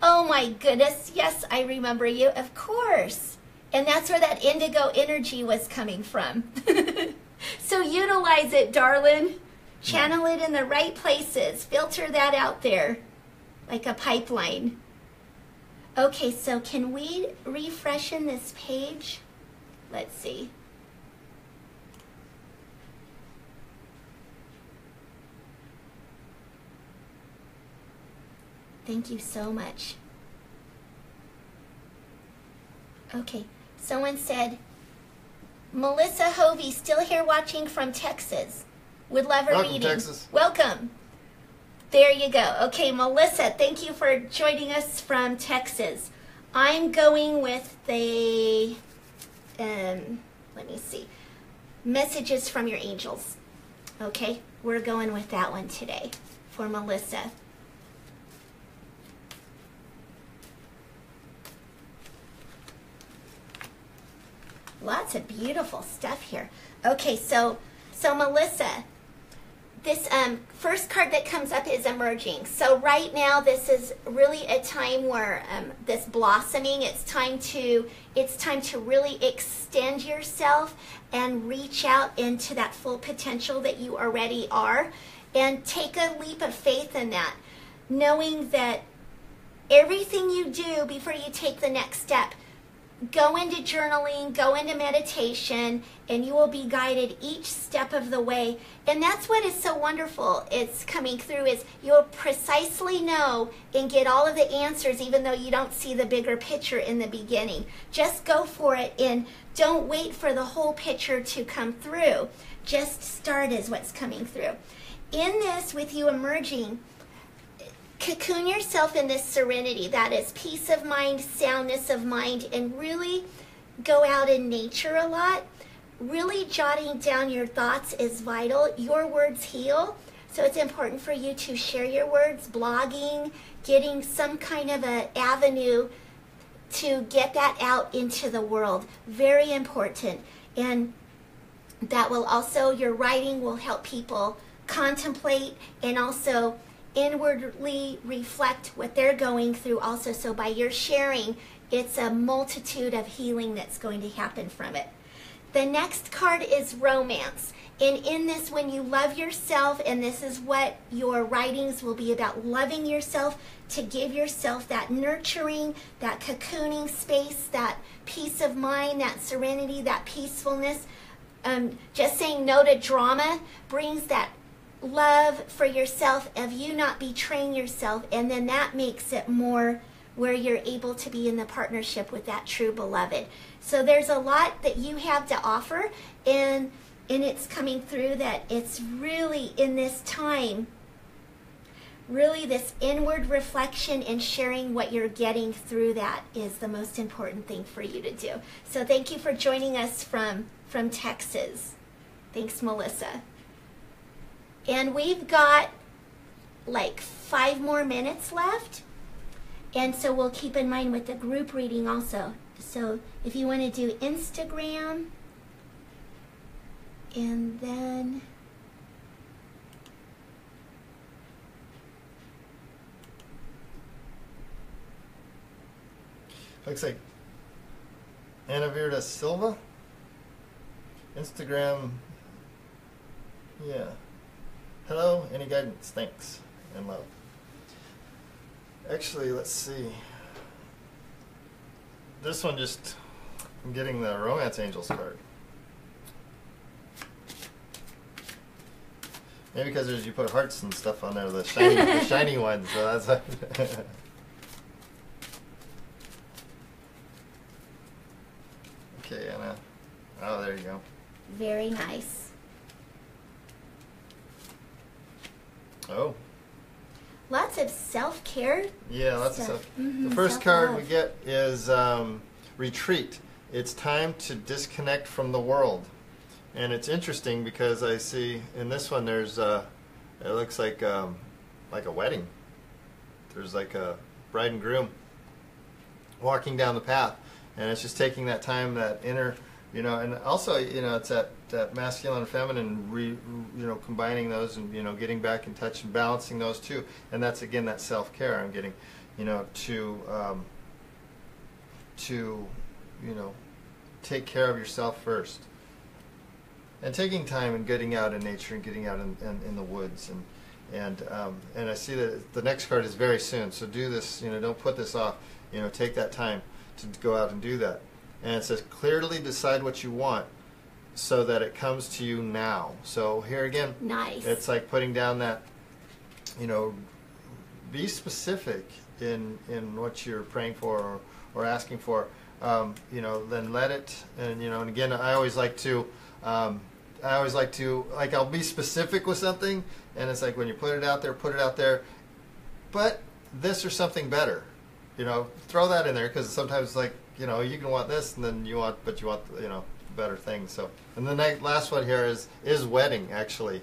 [SPEAKER 1] Oh my goodness, yes, I remember you, of course. And that's where that indigo energy was coming from. So utilize it, darling. Channel it in the right places. Filter that out there like a pipeline. Okay, so can we refreshen this page? Let's see. Thank you so much. Okay, someone said, Melissa Hovey, still here watching from Texas. Would love a reading.
[SPEAKER 2] Welcome, Texas.
[SPEAKER 1] Welcome. There you go. Okay, Melissa, thank you for joining us from Texas. I'm going with the, let me see, messages from your angels. Okay, we're going with that one today for Melissa. Lots of beautiful stuff here. Okay, so Melissa, this first card that comes up is emerging. So right now, this is really a time where this blossoming. It's time to really extend yourself and reach out into that full potential that you already are, and take a leap of faith in that, knowing that everything you do before you take the next step. Go into journaling, go into meditation, and you will be guided each step of the way. And that's what is so wonderful. It's coming through is you'll precisely know and get all of the answers, even though you don't see the bigger picture in the beginning. Just go for it and don't wait for the whole picture to come through. Just start is what's coming through. In this, with you emerging, cocoon yourself in this serenity, that is peace of mind, soundness of mind, and really go out in nature a lot. Really jotting down your thoughts is vital. Your words heal, so it's important for you to share your words, blogging, getting some kind of an avenue to get that out into the world. Very important. And that will also, your writing will help people contemplate and also inwardly reflect what they're going through also. So by your sharing, it's a multitude of healing that's going to happen from it. The next card is romance. And in this, when you love yourself, and this is what your writings will be about, loving yourself, to give yourself that nurturing, that cocooning space, that peace of mind, that serenity, that peacefulness. Just saying no to drama brings that love for yourself, of you not betraying yourself, and then that makes it more where you're able to be in the partnership with that true beloved. So there's a lot that you have to offer, and it's coming through that it's really in this time, really this inward reflection and sharing what you're getting through that is the most important thing for you to do. So thank you for joining us from Texas. Thanks, Melissa. And we've got like 5 more minutes left. And so we'll keep in mind with the group reading also. So if you want to do Instagram, and then
[SPEAKER 2] looks like Ana Virda Silva. Instagram, yeah. Hello, any guidance? Thanks and love. Actually, let's see. This one just, I'm getting the Romance Angels card. Maybe because you put hearts and stuff on there, the shiny ones. So that's okay, Anna. Oh, there you go.
[SPEAKER 1] Very nice.
[SPEAKER 2] Oh.
[SPEAKER 1] Lots of self-care.
[SPEAKER 2] Yeah, lots of stuff. The first card we get is Retreat. It's time to disconnect from the world. And it's interesting because I see in this one there's it looks like a wedding. There's like a bride and groom walking down the path. And it's just taking that time, that inner, you know, and also, you know, it's that masculine and feminine, you know, combining those and, you know, getting back in touch and balancing those two. And that's, again, that self-care. I'm getting, you know, to you know, take care of yourself first. And taking time and getting out in nature and getting out in the woods. And I see that the next card is very soon. So do this, you know, don't put this off. You know, take that time to go out and do that. And it says, clearly decide what you want so that it comes to you now. So here again,
[SPEAKER 1] nice.
[SPEAKER 2] It's like putting down that, you know, be specific in what you're praying for or asking for. You know, then let it, and, you know, and again, I always like to, like, I'll be specific with something, and it's like when you put it out there, but this or something better. You know, throw that in there, because sometimes, like, you know, you can want this, and then you want, you know, better things. So, and the last one here is wedding, actually.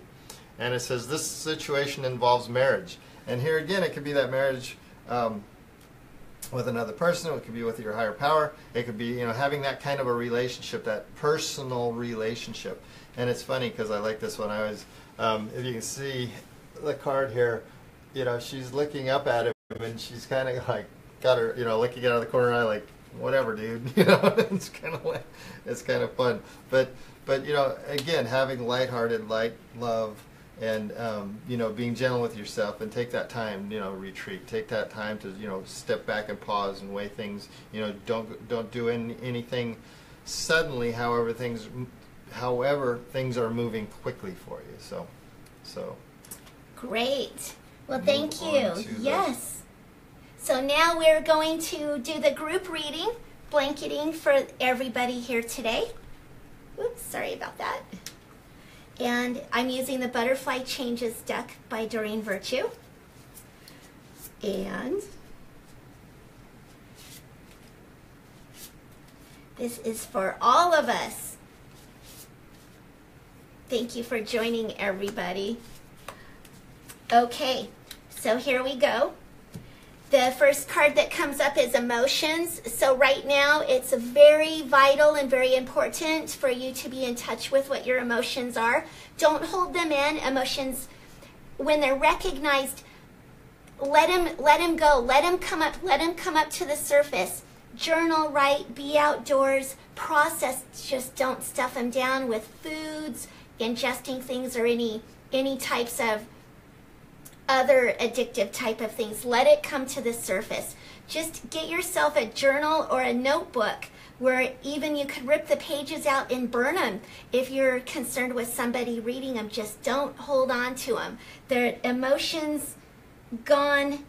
[SPEAKER 2] And it says, this situation involves marriage. And here again, it could be that marriage with another person. It could be with your higher power. It could be, you know, having that kind of a relationship, that personal relationship. And it's funny, because I like this one. I was, if you can see the card here, you know, she's looking up at him, and she's kind of like, got her, you know, looking out of the corner of her eye, like, whatever, dude. You know, it's kind of like, it's kind of fun. But you know, again, having lighthearted, light love, and you know, being gentle with yourself, and take that time, you know, retreat. Take that time to, you know, step back and pause and weigh things. You know, don't do anything suddenly. However things are moving quickly for you. So.
[SPEAKER 1] Great. Well, thank you. Yes. So now we're going to do the group reading, blanketing for everybody here today. Oops, sorry about that. And I'm using the Butterfly Changes deck by Doreen Virtue. And this is for all of us. Thank you for joining, everybody. Okay, so here we go. The first card that comes up is emotions. So right now it's very vital and very important for you to be in touch with what your emotions are. Don't hold them in. Emotions, when they're recognized, let them go. Let them come up to the surface. Journal, write, be outdoors, process. Just don't stuff them down with foods, ingesting things, or any types of other addictive type of things. Let it come to the surface. Just get yourself a journal or a notebook where even you could rip the pages out and burn them if you're concerned with somebody reading them. Just don't hold on to them. Their emotions gone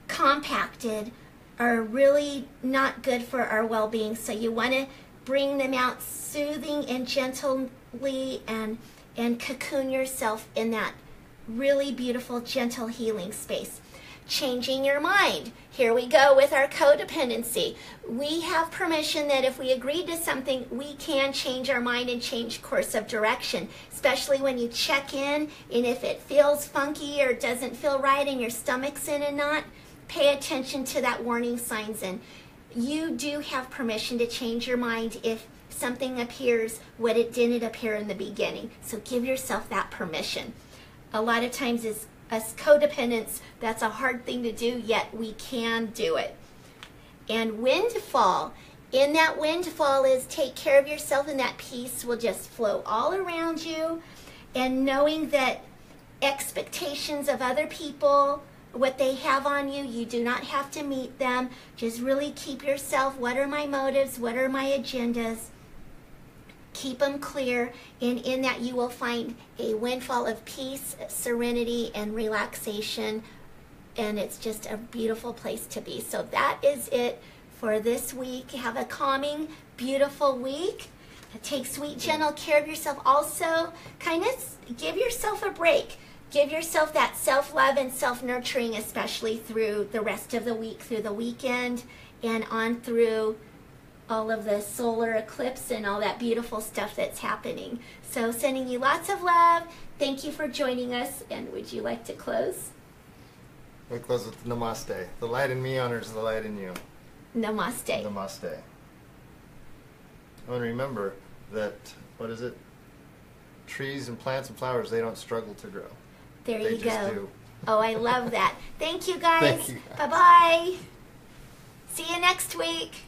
[SPEAKER 1] compacted are really not good for our well-being. So you want to bring them out soothing and gently, and cocoon yourself in that really beautiful, gentle healing space. Changing your mind. Here we go with our codependency. We have permission that if we agree to something, we can change our mind and change course of direction, especially when you check in, and if it feels funky or doesn't feel right and your stomach's in a knot, pay attention to that warning signs. And you do have permission to change your mind if something appears what it didn't appear in the beginning. So give yourself that permission. A lot of times as codependents, that's a hard thing to do, yet we can do it. And windfall. In that windfall is take care of yourself, and that peace will just flow all around you. And knowing that expectations of other people, what they have on you, you do not have to meet them. Just really keep yourself, what are my motives, what are my agendas? Keep them clear, and in that you will find a windfall of peace, serenity, and relaxation, and it's just a beautiful place to be. So that is it for this week. Have a calming, beautiful week. Take sweet, gentle care of yourself. Also, kind of give yourself a break. Give yourself that self-love and self-nurturing, especially through the rest of the week, through the weekend, and on through all of the solar eclipse and all that beautiful stuff that's happening. So sending you lots of love. Thank you for joining us. And would you like to close?
[SPEAKER 2] We close with namaste. The light in me honors the light in you.
[SPEAKER 1] Namaste.
[SPEAKER 2] Namaste. And remember that, what is it? Trees and plants and flowers, they don't struggle to grow.
[SPEAKER 1] There
[SPEAKER 2] They
[SPEAKER 1] you
[SPEAKER 2] just
[SPEAKER 1] go.
[SPEAKER 2] do.
[SPEAKER 1] Oh, I love that. Thank you, guys.
[SPEAKER 2] Thank you, guys.
[SPEAKER 1] Bye-bye. See you next week.